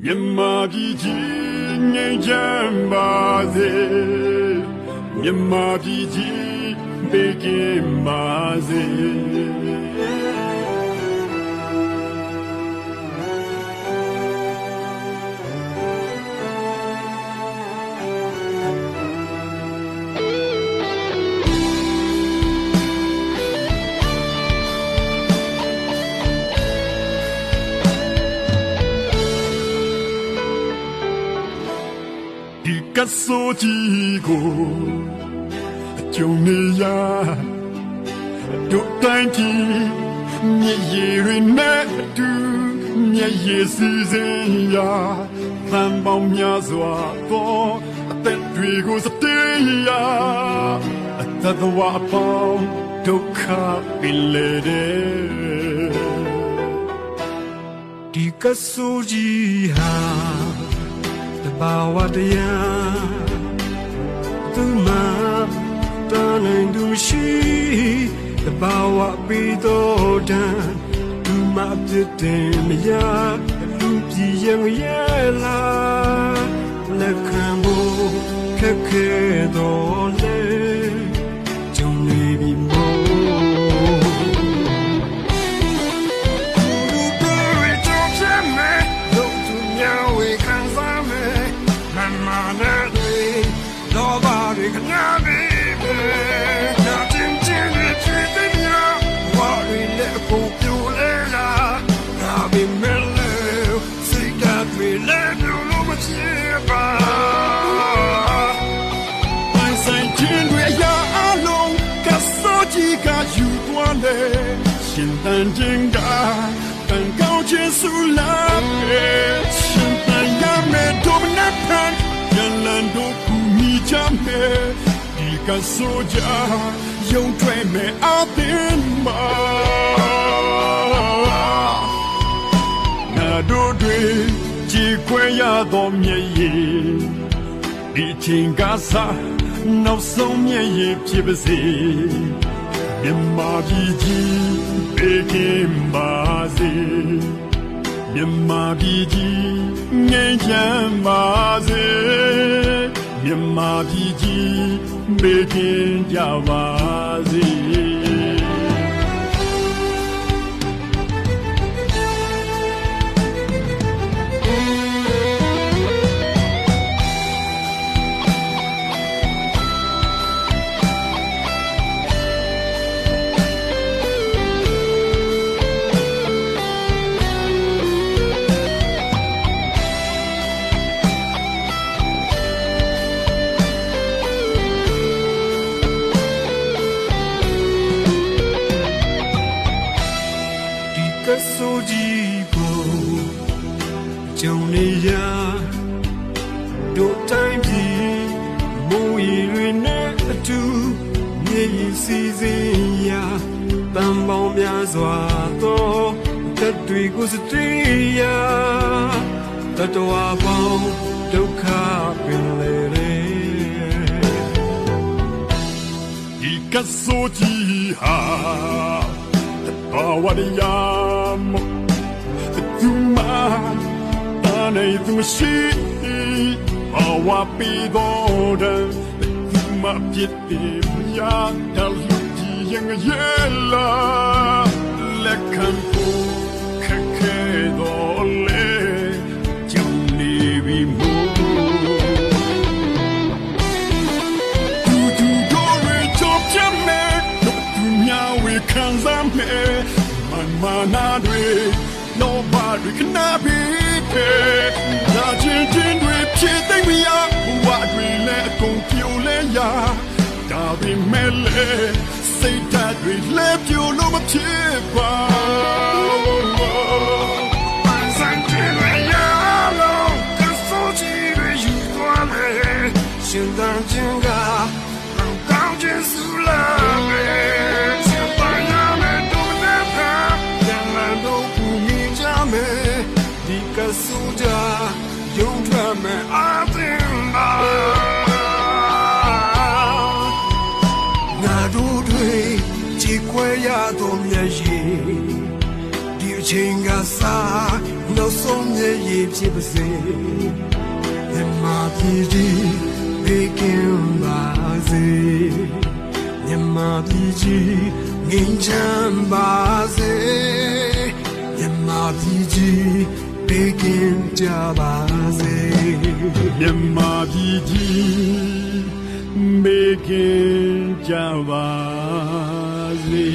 မြန်မာပြည်ကြီးငြိမ်းချမ်းပါစေမြန်မာပြည်ကြီးဘေးကင်းပါစေကဆိုကြီးကိုအကျုံနေရတို့တိုင်းကြီးမြေရီရနဲ့တူမြေရီစီစဉ်ရာသံပေါင်းများစွာသောအသက်တွေကိုစတေးရာအသက်တော်အပေါင်းဒုက္ခပင်လေတဲ့ဒီကဆိုကြီးဟာဘာဝတရားသူမတန်နိုင်သူရှိတဘာဝပြီးတော့တန်သူမပြည့်တယ်မရလူပြည့်ရင်ရဲ့လားလက်ခံဖို့ခက်ခဲတော့လေကြုံနေပြီမို့ရှင်တန်ခြင်းကတန်ကောင်းခြင်းဆူလာပဲရှင်တန်ရမယ်တို့မနဲ့ဖန်ရလန်တို့ကူမိချမယ်ဒီကဆိုကြယုံထွက်မယ်အသင်းမှာငါတို့တွေကြည်ခွဲရသောမျက်ရည်ဒီချိန်ကစားနောက်ဆုံးမျက်ရည်ဖြစ်ပါစေမြန်မာပြည်ကြီးဘေးကင်းပါစေမြန်မာပြည်ကြီးငြိမ်းချမ်းပါစေမြန်မာပြည်ကြီးဘေးကင်းကြပါစေကဆိုကြီးကိုကြုံနေရတို့တိုင်းပြည်မိုးရီတွေနဲ့အတူမြေကြီးစီစဉ်ရာတန်ပေါင်းများစွာသောသက်တွေကိုစတေးရာတတဝါပေါင်းဒုက္ခပင်လေဒီကဆိုကြီးဟာwhat I am tu ma ta nei tu shi awa pi do de tu ma piet ti ya ta lu ji yang ye la le kan ko khe khe do le jung ni bi mo tu tu do re chop cham me tu nya we kan za me Manadwe, nobody can be paid. The children with cheating we are, what we let go fuel ya. Darby Mele, say that we left you no matter. Suja, you tell me I think Nadu dwe, chikwe ya dom ya ye, di chinga sa, no နောက်ဆုံးမျက်ရည်ဖြစ်ပါစေမြမပြည်ကြီးဘေးကင်းပါစေမြမပြည်ကြီးငြိမ်းချမ်းပါစေမြမပြည်ကြီးဘေးကင်းကြပါစေမြန်မာပြည်ကြီးဘေးကင်းကြပါစေ